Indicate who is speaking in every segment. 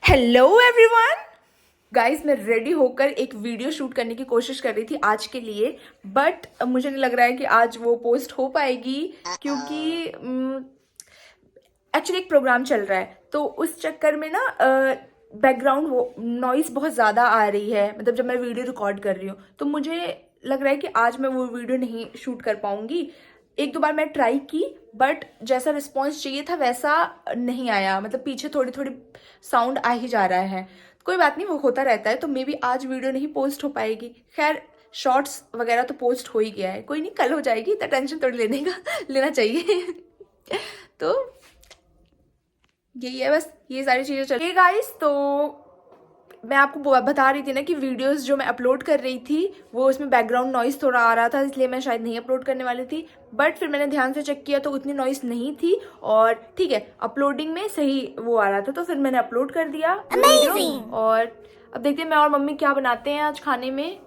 Speaker 1: Hello everyone guys, मैं ready होकर एक वीडियो शूट करने की कोशिश कर रही थी आज के लिए, बट मुझे नहीं लग रहा है कि आज वो पोस्ट हो पाएगी क्योंकि एक्चुअली एक प्रोग्राम चल रहा है। तो उस चक्कर में ना बैकग्राउंड नॉइस बहुत ज़्यादा आ रही है, मतलब जब मैं वीडियो रिकॉर्ड कर रही हूँ। तो मुझे लग रहा है कि आज मैं वो वीडियो नहीं शूट कर पाऊंगी। एक दो बार मैं ट्राई की, बट जैसा रिस्पॉन्स चाहिए था वैसा नहीं आया, मतलब पीछे थोड़ी थोड़ी साउंड आ ही जा रहा है। कोई बात नहीं, वो होता रहता है। तो मे बी आज वीडियो नहीं पोस्ट हो पाएगी। खैर, शॉर्ट्स वगैरह तो पोस्ट हो ही गया है, कोई नहीं, कल हो जाएगी। इतना टेंशन थोड़ी लेना चाहिए। तो यही है, बस ये सारी चीज़ें चल रही है गाइस। तो मैं आपको बता रही थी ना कि वीडियोस जो मैं अपलोड कर रही थी वो उसमें बैकग्राउंड नॉइस थोड़ा आ रहा था, इसलिए मैं शायद नहीं अपलोड करने वाली थी। बट फिर मैंने ध्यान से चेक किया तो उतनी नॉइस नहीं थी और ठीक है, अपलोडिंग में सही वो आ रहा था। तो फिर मैंने अपलोड कर दिया वीडियो। और अब देखते हैं मैं और मम्मी क्या बनाते हैं आज खाने में,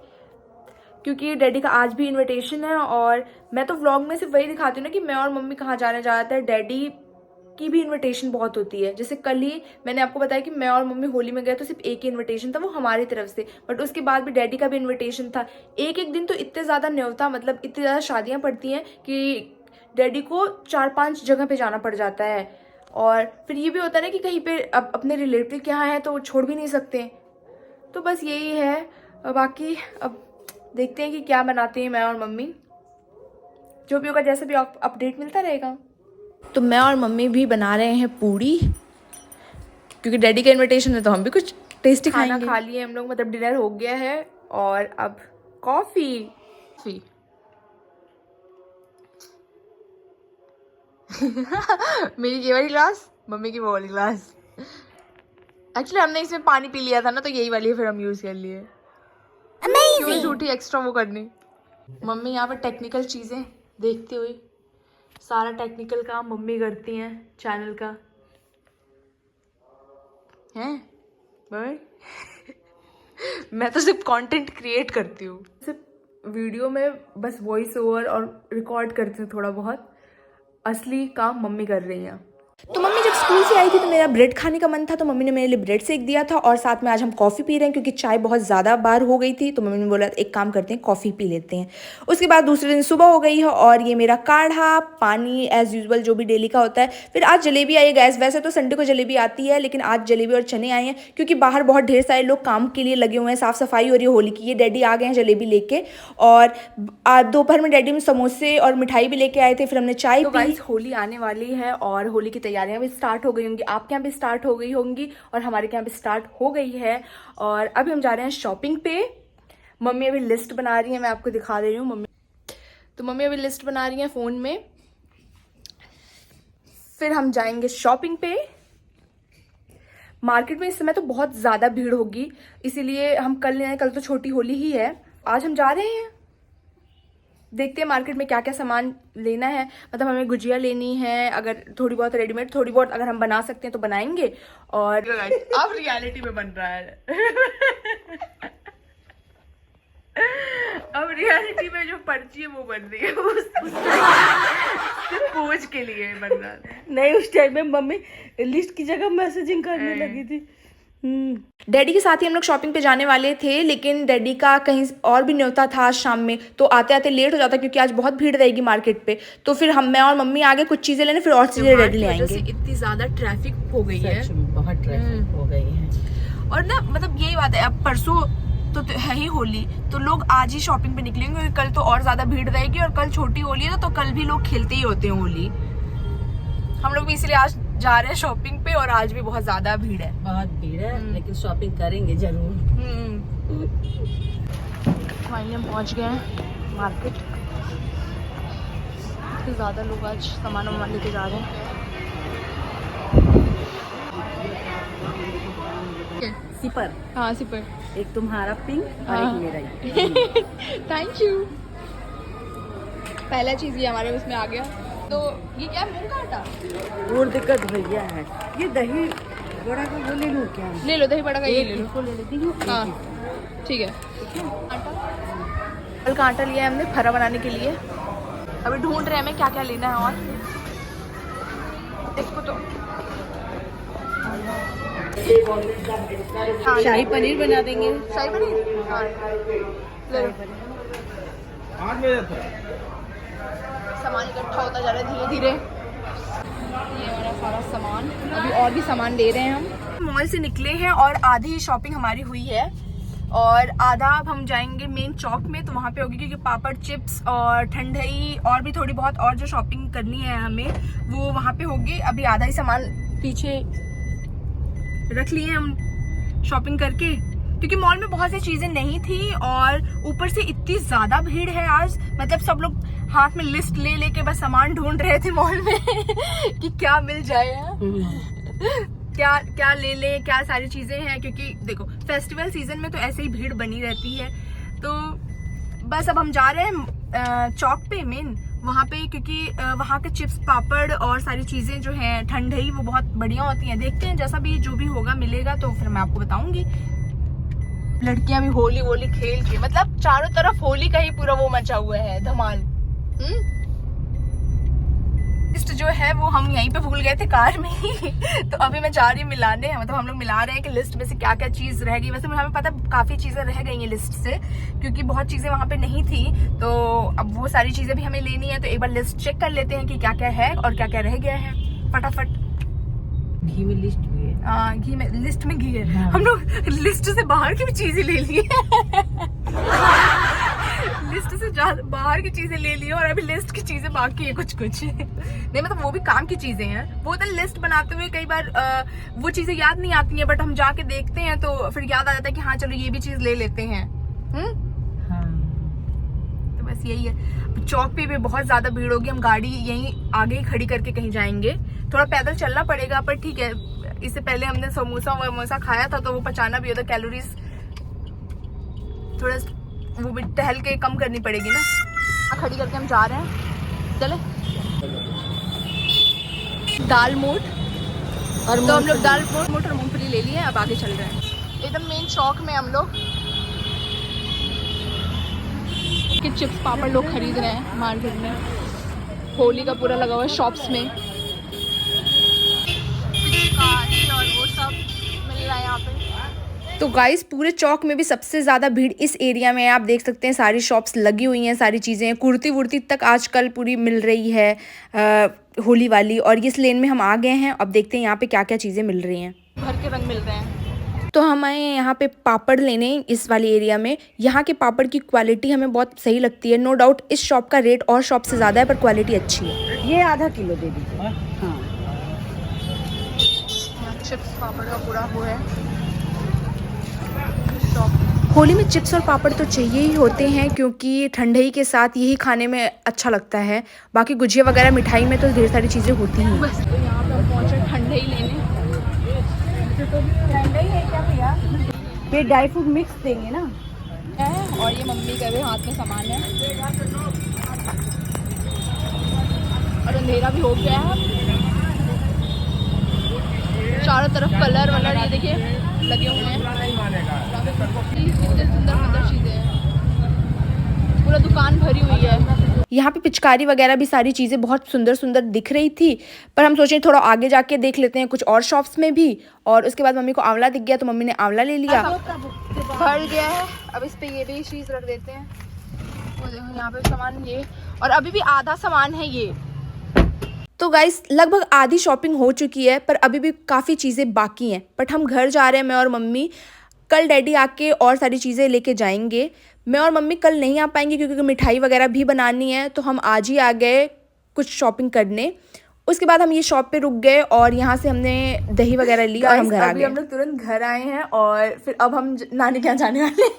Speaker 1: क्योंकि डैडी का आज भी इन्विटेशन है। और मैं तो व्लॉग में सिर्फ वही दिखाती हूँ ना कि मैं और मम्मी कहाँ जाने जा रहे थे। डैडी की भी इनविटेशन बहुत होती है। जैसे कल ही मैंने आपको बताया कि मैं और मम्मी होली में गए तो सिर्फ एक ही इनविटेशन था, वो हमारी तरफ से। बट उसके बाद भी डैडी का भी इनविटेशन था। एक एक दिन तो इतने ज़्यादा न्योता, मतलब इतनी ज़्यादा शादियाँ पड़ती हैं कि डैडी को 4-5 जगह पे जाना पड़ जाता है। और फिर ये भी होता है ना कि कहीं पे अब अपने रिलेटिव के यहाँ है तो छोड़ भी नहीं सकते। तो बस यही है। बाकी अब देखते हैं कि क्या बनाते हैं मैं और मम्मी। जो भी होगा, जैसे भी अपडेट मिलता रहेगा। तो मैं और मम्मी भी बना रहे हैं पूड़ी, क्योंकि डैडी का इनविटेशन है तो हम भी कुछ टेस्टी खाएंगे। खाना खा लिए हम लोग, मतलब डिनर हो गया है। और अब कॉफी मेरी ये वाली ग्लास, मम्मी की वो वाली ग्लास। एक्चुअली हमने इसमें पानी पी लिया था ना, तो यही वाली फिर हम यूज कर लिए। क्यों झूठी एक्स्ट्रा वो करनी। मम्मी यहाँ पर टेक्निकल चीजें देखते हुए, सारा टेक्निकल काम मम्मी करती हैं चैनल का, हैं मम्मी। मैं तो सिर्फ कंटेंट क्रिएट करती हूँ, सिर्फ वीडियो में बस वॉइस ओवर और रिकॉर्ड करती हूँ थोड़ा बहुत। असली काम मम्मी कर रही हैं। तो मम्मी जब स्कूल से आई थी तो मेरा ब्रेड खाने का मन था, तो मम्मी ने मेरे लिए ब्रेड सेक दिया था। और साथ में आज हम कॉफ़ी पी रहे हैं क्योंकि चाय बहुत ज़्यादा बार हो गई थी। तो मम्मी ने बोला एक काम करते हैं, कॉफ़ी पी लेते हैं। उसके बाद दूसरे दिन सुबह हो गई है और ये मेरा काढ़ा पानी एज़ यूजुअल जो भी डेली का होता है। फिर आज जलेबी आई है गैस। वैसे तो संडे को जलेबी आती है, लेकिन आज जलेबी और चने आए हैं क्योंकि बाहर बहुत ढेर सारे लोग काम के लिए लगे हुए हैं, साफ़ सफाई हो रही है होली की। ये डैडी आ गए हैं जलेबी लेके। और दोपहर में डैडी में समोसे और मिठाई भी लेके आए थे। फिर हमने चाय पी। होली आने वाली है और होली की तैयारियां भी स्टार्ट हो गई होंगी, आपके यहाँ भी स्टार्ट हो गई होंगी और हमारे यहाँ भी स्टार्ट हो गई है। और अभी हम जा रहे हैं शॉपिंग पे। मम्मी अभी लिस्ट बना रही है, मैं आपको दिखा दे रही हूँ। मम्मी अभी लिस्ट बना रही है फ़ोन में। फिर हम जाएंगे शॉपिंग पे। मार्केट में इस समय तो बहुत ज़्यादा भीड़ होगी, इसीलिए हम कल नहीं आए। कल तो छोटी होली ही है, आज हम जा रहे हैं। देखते हैं मार्केट में क्या क्या सामान लेना है। मतलब हमें गुजिया लेनी है, अगर थोड़ी बहुत रेडीमेड, थोड़ी बहुत अगर हम बना सकते हैं तो बनाएंगे। और अब रियलिटी में बन रहा है। अब रियलिटी में जो पर्ची है वो बन रही है, सिर्फ पोज के लिए बन रहा है।
Speaker 2: नहीं, उस टाइम में मम्मी लिस्ट की जगह मैसेजिंग करने लगी थी।
Speaker 1: डैडी के साथ ही हम लोग शॉपिंग पे जाने वाले थे, लेकिन डैडी का कहीं और भी न्योता था आज शाम में, तो आते आते लेट हो जाता क्योंकि आज बहुत भीड़ रहेगी मार्केट पे। तो फिर मैं और मम्मी आगे कुछ चीजें लेने, फिर और चीजें डैडी ले आएंगे। इतनी ज्यादा ट्रैफिक हो गई है,
Speaker 2: बहुत ट्रैफिक हो गई है।
Speaker 1: और ना मतलब यही बात है, अब परसों तो है ही होली, तो लोग आज ही शॉपिंग पे निकलेंगे क्योंकि कल तो और ज्यादा भीड़ रहेगी। और कल छोटी होली है तो कल भी लोग खेलते ही होते हैं होली। हम लोग भी इसलिए आज जा रहे हैं शॉपिंग पे और आज भी बहुत ज्यादा भीड़ है।
Speaker 2: बहुत भीड़ है, लेकिन शॉपिंग करेंगे जरूर।
Speaker 1: फाइनली हम पहुंच गए हैं मार्केट। इतने ज्यादा लोग आज सामान वामान लेके जा रहे हैं।
Speaker 2: सिपर,
Speaker 1: हाँ सिपर,
Speaker 2: एक तुम्हारा पिंक और एक मेरा।
Speaker 1: Thank you. पहला चीज ये हमारे उसमें आ गया। तो ये क्या है, मूंग का आटा?
Speaker 2: और दिक्कत भैया है, ये दही बड़ा का वो ले लूँ क्या?
Speaker 1: ले लो, दही बड़ा का ये ले लो।
Speaker 2: इसको ले लेती हूँ।
Speaker 1: हाँ ठीक है। आटा, कल का आटा लिया है हमने फरा बनाने के लिए। अभी ढूंढ रहे हैं हमें क्या क्या लेना है। और इसको तो
Speaker 2: शाही पनीर बना देंगे।
Speaker 1: शाही पनीर, हाँ ले लो। सामान इकट्ठा होता जा रहा है धीरे धीरे। ये हमारा सारा सामान, अभी और भी सामान ले रहे हैं हम। मॉल से निकले हैं और आधी शॉपिंग हमारी हुई है और आधा अब हम जाएंगे मेन चौक में, तो वहाँ पे होगी क्योंकि पापड़, चिप्स और ठंडई और भी थोड़ी बहुत और जो शॉपिंग करनी है हमें वो वहाँ पे होगी। अभी आधा ही सामान पीछे रख लिए हम शॉपिंग करके, क्योंकि मॉल में बहुत सी चीजें नहीं थी और ऊपर से इतनी ज्यादा भीड़ है आज। मतलब सब लोग हाथ में लिस्ट ले लेके बस सामान ढूंढ रहे थे मॉल में कि क्या मिल जाए, क्या क्या ले ले, क्या सारी चीजें हैं, क्योंकि देखो फेस्टिवल सीजन में तो ऐसे ही भीड़ बनी रहती है। तो बस अब हम जा रहे हैं चौक पे मेन वहाँ पे, क्योंकि वहाँ के चिप्स, पापड़ और सारी चीजें जो हैं ठंडई वो बहुत बढ़िया होती हैं। देखते हैं जैसा भी जो भी होगा मिलेगा तो फिर मैं आपको बताऊंगी। लड़कियां भी होली वोली खेल के, मतलब चारों तरफ होली का ही पूरा वो मचा हुआ है धमाल। लिस्ट जो है वो हम यहीं पे भूल गए थे कार में ही तो अभी मैं जा रही हूँ मिलाने, मतलब हम लोग मिला रहे हैं कि लिस्ट में से क्या क्या चीज रह गई। वैसे हमें पता काफी चीजें रह गई हैं लिस्ट से, क्योंकि बहुत चीजें वहाँ पे नहीं थी, तो अब वो सारी चीजें भी हमें लेनी है। तो एक बार लिस्ट चेक कर लेते हैं कि क्या क्या है और क्या क्या रह गया है फटाफट।
Speaker 2: घी में लिस्ट हुई है।
Speaker 1: हाँ, घी में लिस्ट में घी है। हाँ। हम लोग लिस्ट से बाहर की भी चीजें ले लिए लिस्ट से बाहर की चीजें ले ली और अभी लिस्ट की चीजें बाकी है कुछ कुछ नहीं, मतलब वो भी काम की चीजें हैं। वो तो लिस्ट बनाते हुए कई बार वो चीजें याद नहीं आती हैं, बट हम जाके देखते हैं तो फिर याद आ जाता है कि हाँ चलो ये भी चीज ले लेते हैं।
Speaker 2: हाँ।
Speaker 1: तो बस यही है। चौक पे भी बहुत ज्यादा भीड़ होगी, हम गाड़ी यहीं आगे ही खड़ी करके कहीं जाएंगे। थोड़ा पैदल चलना पड़ेगा पर ठीक है, इससे पहले हमने समोसा वमोसा खाया था तो वो पचाना भी होता, कैलोरीज थोड़ा वो भी टहल के कम करनी पड़ेगी ना। खड़ी करके हम जा रहे हैं, चले। दाल मोठ और तो हम लोग दाल मोठ और मूंगफली ले लिए, अब आगे चल रहे हैं एकदम मेन चौक में। हम लोग के चिप्स पापड़ लोग खरीद रहे हैं मार्केट में, होली का पूरा लगा हुआ है शॉप्स में, और वो सब मिल रहा है यहाँ पे। तो गाइस पूरे चौक में भी सबसे ज़्यादा भीड़ इस एरिया में है। आप देख सकते हैं सारी शॉप्स लगी हुई हैं, सारी चीज़ें, कुर्ती वुर्ती तक आजकल पूरी मिल रही है होली वाली। और इस लेन में हम आ गए हैं, अब देखते हैं यहाँ पे क्या क्या चीज़ें मिल रही हैं। भर के रंग मिल रहे हैं। तो हम आए हैं यहाँ पे पापड़ लेने इस वाले एरिया में। यहाँ के पापड़ की क्वालिटी हमें बहुत सही लगती है। नो डाउट इस शॉप का रेट और शॉप से ज़्यादा है पर क्वालिटी अच्छी है।
Speaker 2: ये आधा किलो दे दीजिए। हाँ।
Speaker 1: चिप्स पापड़ का पूरा वो है। होली में चिप्स और पापड़ तो चाहिए ही होते हैं, क्योंकि ठंडई के साथ यही खाने में अच्छा लगता है। बाकी गुजिया वगैरह मिठाई में तो ढेर सारी चीज़ें होती हैं। बस तो यहाँ पे हम पहुँचे ठंडई लेने। ठंडई है क्या भैया?
Speaker 2: ये ड्राई फ्रूट मिक्स देंगे ना
Speaker 1: है, और ये मम्मी का भी हाथ में सामान है और अंधेरा भी हो गया है। चारों तरफ कलर वलर ये देखिए लगे हुए हैं, कितने सुंदर चीजें हैं, पूरा दुकान भरी हुई है। यहाँ पे पिचकारी वगैरह भी सारी चीज़ें बहुत सुंदर सुंदर दिख रही थी, पर हम सोचे थोड़ा आगे जाके देख लेते हैं कुछ और शॉप्स में भी। और उसके बाद मम्मी को आंवला दिख गया तो मम्मी ने आंवला ले लिया। भर गया है, अब इस पे ये भी चीज़ रख देते हैं। वो देखो यहाँ पे सामान ये, और अभी भी आधा सामान है ये। तो गाइस लगभग आधी शॉपिंग हो चुकी है पर अभी भी काफ़ी चीज़ें बाकी हैं। बट हम घर जा रहे हैं, मैं और मम्मी। कल डैडी आके और सारी चीज़ें लेके जाएंगे। मैं और मम्मी कल नहीं आ पाएंगे क्योंकि मिठाई वगैरह भी बनानी है, तो हम आज ही आ गए कुछ शॉपिंग करने। उसके बाद हम ये शॉप पे रुक गए और यहाँ से हमने दही वगैरह ली और हम घर आ गए। हम लोग तुरंत घर आए हैं और फिर अब हम नानी के यहाँ जाने वाले हैं।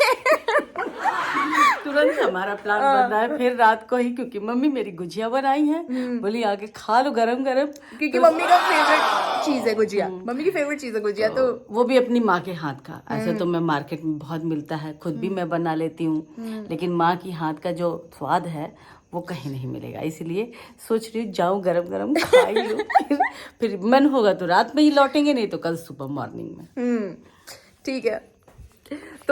Speaker 2: तुरंत हमारा प्लान बन रहा है फिर रात को ही, क्योंकि मम्मी मेरी गुजिया बनाई है, बोली आगे खा लो गरम गरम,
Speaker 1: क्योंकि मम्मी का फेवरेट चीज है गुजिया। मम्मी की फेवरेट चीज है गुजिया, तो
Speaker 2: वो भी अपनी माँ के हाथ का। ऐसे तो मैं मार्केट में बहुत मिलता है, खुद भी मैं बना लेती हूँ, लेकिन माँ की हाथ का जो स्वाद है वो कहीं नहीं मिलेगा। इसलिए सोच रही हूँ जाऊँ गरम गरम खा ही लूँ, फिर मन होगा तो रात में ही लौटेंगे, नहीं तो कल सुबह मॉर्निंग में।
Speaker 1: ठीक है।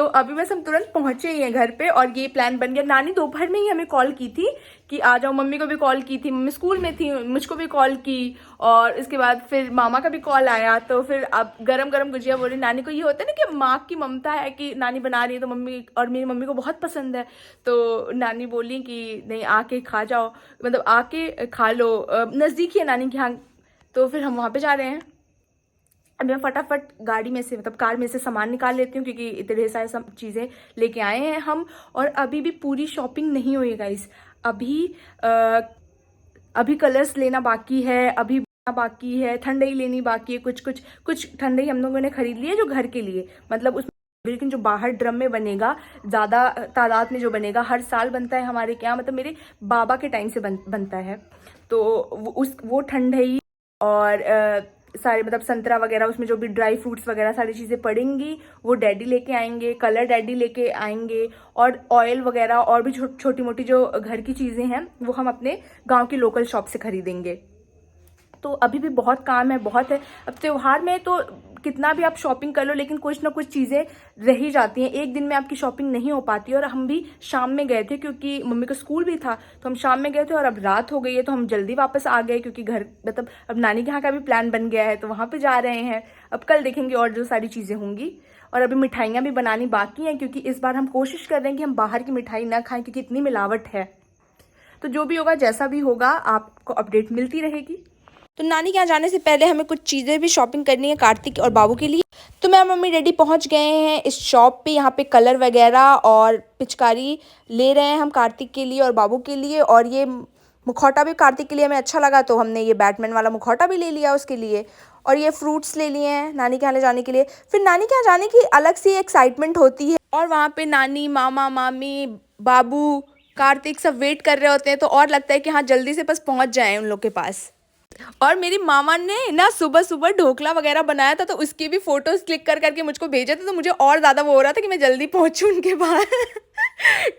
Speaker 1: तो अभी बस हम तुरंत पहुंचे ही हैं घर पे और ये प्लान बन गया। नानी दोपहर में ही हमें कॉल की थी कि आ जाओ, मम्मी को भी कॉल की थी, मम्मी स्कूल में थी, मुझको भी कॉल की और इसके बाद फिर मामा का भी कॉल आया। तो फिर अब गरम गरम गुजिया बोली। नानी को ये होता है ना कि माँ की ममता है कि नानी बना रही है तो मम्मी, और मेरी मम्मी को बहुत पसंद है, तो नानी बोली कि नहीं आके खा जाओ, मतलब आके खा लो, नज़दीक ही है नानी के यहाँ। तो फिर हम वहाँ पे जा रहे हैं। अब मैं फटाफट गाड़ी में से, मतलब कार में से सामान निकाल लेती हूँ क्योंकि इतने ढेर सारे सब चीज़ें लेके आए हैं हम, और अभी भी पूरी शॉपिंग नहीं हुई है गाइस। अभी कलर्स लेना बाकी है, अभी बाकी है, ठंडई लेनी बाकी है, कुछ ठंडई हम लोगों ने खरीद ली है जो घर के लिए, मतलब उस, लेकिन जो बाहर ड्रम में बनेगा, ज़्यादा तादाद में जो बनेगा, हर साल बनता है हमारे क्या, मतलब मेरे बाबा के टाइम से बनता है, तो वो ठंडई और सारे मतलब संतरा वगैरह, उसमें जो भी ड्राई फ्रूट्स वगैरह सारी चीज़ें पड़ेंगी वो डैडी लेके आएंगे, कलर डैडी लेके आएंगे, और ऑयल वगैरह और भी छोटी मोटी जो घर की चीज़ें हैं वो हम अपने गांव की लोकल शॉप से खरीदेंगे। तो अभी भी बहुत काम है, बहुत है। अब त्योहार में तो कितना भी आप शॉपिंग कर लो लेकिन कुछ ना कुछ चीज़ें रह ही जाती हैं, एक दिन में आपकी शॉपिंग नहीं हो पाती। और हम भी शाम में गए थे क्योंकि मम्मी का स्कूल भी था, तो हम शाम में गए थे और अब रात हो गई है तो हम जल्दी वापस आ गए क्योंकि घर, मतलब अब नानी के यहाँ का भी प्लान बन गया है तो वहाँ पर जा रहे हैं। अब कल देखेंगे और जो सारी चीज़ें होंगी। और अभी मिठाइयाँ भी बनानी बाकी हैं क्योंकि इस बार हम कोशिश कर रहे हैं कि हम बाहर की मिठाई ना खाएं क्योंकि इतनी मिलावट है। तो जो भी होगा, जैसा भी होगा, आपको अपडेट मिलती रहेगी। तो नानी के यहाँ जाने से पहले हमें कुछ चीज़ें भी शॉपिंग करनी है कार्तिक और बाबू के लिए। तो मैं मम्मी डैडी पहुँच गए हैं इस शॉप पे। यहाँ पे कलर वगैरह और पिचकारी ले रहे हैं हम कार्तिक के लिए और बाबू के लिए। और ये मुखौटा भी कार्तिक के लिए हमें अच्छा लगा तो हमने ये बैटमैन वाला मुखौटा भी ले लिया उसके लिए। और ये फ्रूट्स ले लिए हैं नानी के यहाँ ले जाने के लिए। फिर नानी के यहाँ जाने की अलग सी एक्साइटमेंट होती है और वहाँ पे नानी, मामा, मामी, बाबू, कार्तिक सब वेट कर रहे होते हैं, तो और लगता है कि हाँ जल्दी से बस पहुँच जाएँ उन लोग के पास। और मेरी मामा ने ना सुबह सुबह ढोकला वगैरह बनाया था तो उसकी भी फोटोज क्लिक कर करके मुझको भेजे थे, तो मुझे और ज़्यादा वो हो रहा था कि मैं जल्दी पहुंचूं उनके पास।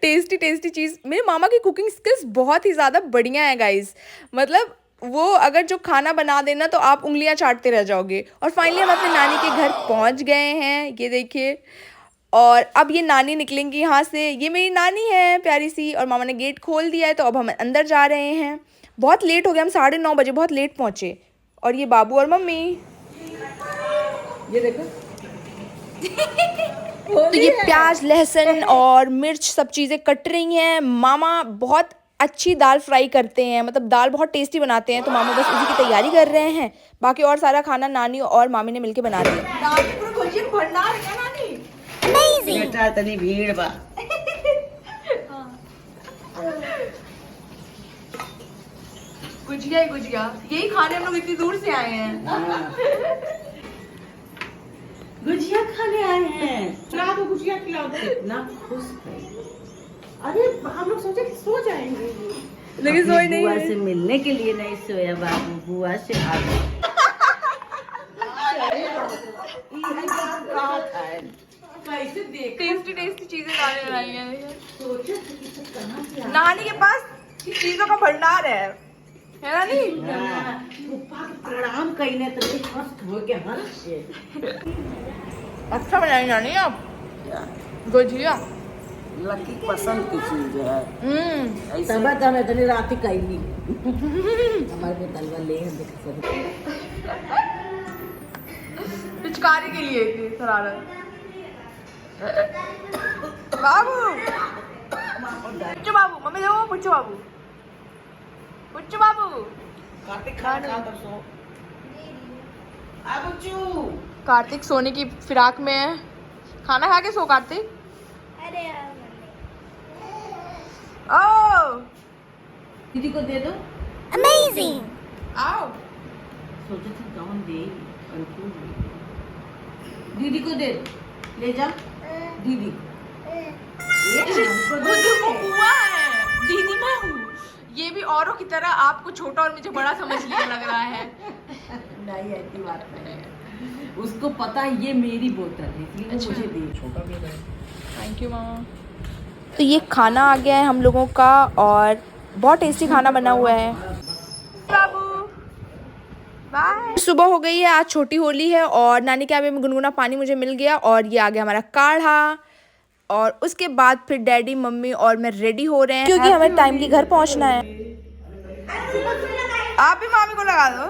Speaker 1: टेस्टी टेस्टी चीज़। मेरे मामा की कुकिंग स्किल्स बहुत ही ज़्यादा बढ़िया है गाइस, मतलब वो अगर जो खाना बना देना तो आप उंगलियां चाटते रह जाओगे। और फाइनली हम अपने नानी के घर पहुंच गए हैं, ये देखिए। और अब ये नानी निकलेंगी यहाँ से, ये मेरी नानी है प्यारी सी, और मामा ने गेट खोल दिया है तो अब हम अंदर जा रहे हैं। बहुत लेट हो गया, हम 9:30 बजे बहुत लेट पहुँचे। और ये बाबू और मम्मी,
Speaker 2: ये देखो।
Speaker 1: तो ये प्याज, लहसुन और मिर्च सब चीज़ें कट रही हैं। मामा बहुत अच्छी दाल फ्राई करते हैं, मतलब दाल बहुत टेस्टी बनाते हैं, तो मामा बस उसी की तैयारी कर रहे हैं। बाकी और सारा खाना नानी और मामी ने मिलके बना दिया।
Speaker 2: बेटा इतनी भीड़ बा।
Speaker 1: गुजिया ही गुजिया, यही खाने हम लोग इतनी दूर से आए हैं।
Speaker 2: गुजिया खाने आए हैं।
Speaker 3: ना तो गुजिया खिलाओ दो।
Speaker 2: कितना खुश है।
Speaker 3: अरे हम लोग सोचे कि सो जाएंगे,
Speaker 1: लेकिन सोए नहीं
Speaker 2: बुआ
Speaker 1: है।
Speaker 2: से मिलने के लिए नहीं सोया बाबू, बुआ से आ गए।
Speaker 3: कैसे देख
Speaker 1: टेस्टी टेस्टी चीजें नानी बनाई हैं। नानी के पास चीजों का भंडार है नानी।
Speaker 2: प्रणाम कईने तो मस्त हो के हंस से।
Speaker 1: अच्छा बनाई नानी आप गुजिया।
Speaker 2: लकी पसंद की चीज है। तब तो मैं इतनी रात कैली हमारे को तलवा ले हम देख सकते।
Speaker 1: पिचकारी के लिए थी शरारत। बाबू पुच्चू बाबू, मम्मी देखो पुच्चू बाबू, पुच्चू बाबू।
Speaker 3: कार्तिक खाना खा तब सो। आ बच्चू
Speaker 1: कार्तिक सोने की फिराक में है, खाना खा के सो कार्तिक। ओह
Speaker 2: दीदी को दे दो।
Speaker 1: अमेजिंग। आओ
Speaker 2: सोचे थे कौन दे, दीदी को दे दो, ले जा दीदी को।
Speaker 1: वो हुआ है, दीदी मैं हूँ। ये भी औरों की तरह आपको छोटा और मुझे बड़ा समझ लिया लग रहा है।
Speaker 2: नहीं ऐसी बात नहीं है, उसको पता है ये मेरी बोतल है इसलिए
Speaker 1: अच्छा।
Speaker 2: मुझे दे। छोटा भी है।
Speaker 1: थैंक यू मामा। तो ये खाना आ गया है हम लोगों का और बहुत टेस्टी खाना बना हुआ है। बाबू बाय। सुबह हो गई है, आज छोटी होली है और नानी के यहाँ पे गुनगुना पानी मुझे मिल गया और ये आ गया हमारा काढ़ा। और उसके बाद फिर डैडी मम्मी और मैं रेडी हो रहे हैं क्योंकि हमें टाइमली घर पहुंचना है। आप भी मामी को लगा दो।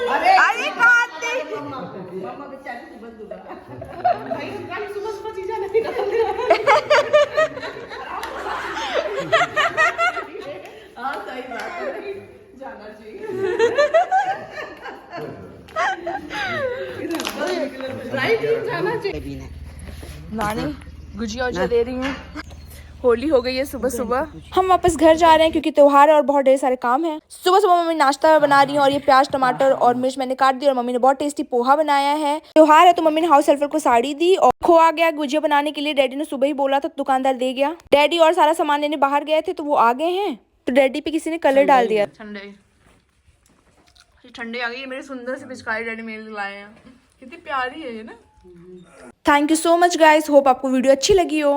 Speaker 1: अरे नानी गुजिया उजिया दे रही हूँ। होली हो गई है सुबह सुबह। हम वापस घर जा रहे हैं क्योंकि त्योहार है और बहुत ढेर सारे काम हैं। सुबह सुबह मम्मी नाश्ता बना रही है और ये प्याज टमाटर और मिर्च मैंने काट दी और मम्मी ने बहुत टेस्टी पोहा बनाया है। त्योहार है तो मम्मी ने हाउस हेल्पर को साड़ी दी और खोआ गया गुजिया बनाने के लिए। डैडी ने सुबह ही बोला था, दुकानदार दे गया। डैडी और सारा सामान लेने बाहर गए थे तो वो आ गए हैं, तो डैडी पे किसी ने कलर डाल दिया। ठंडे ठंडे आ गई। मेरी सुंदर सी पिचकारी डैडी मेरे लिए लाए हैं। कितनी प्यारी है ये ना। Thank you so much guys, hope आपको वीडियो अच्छी लगी हो।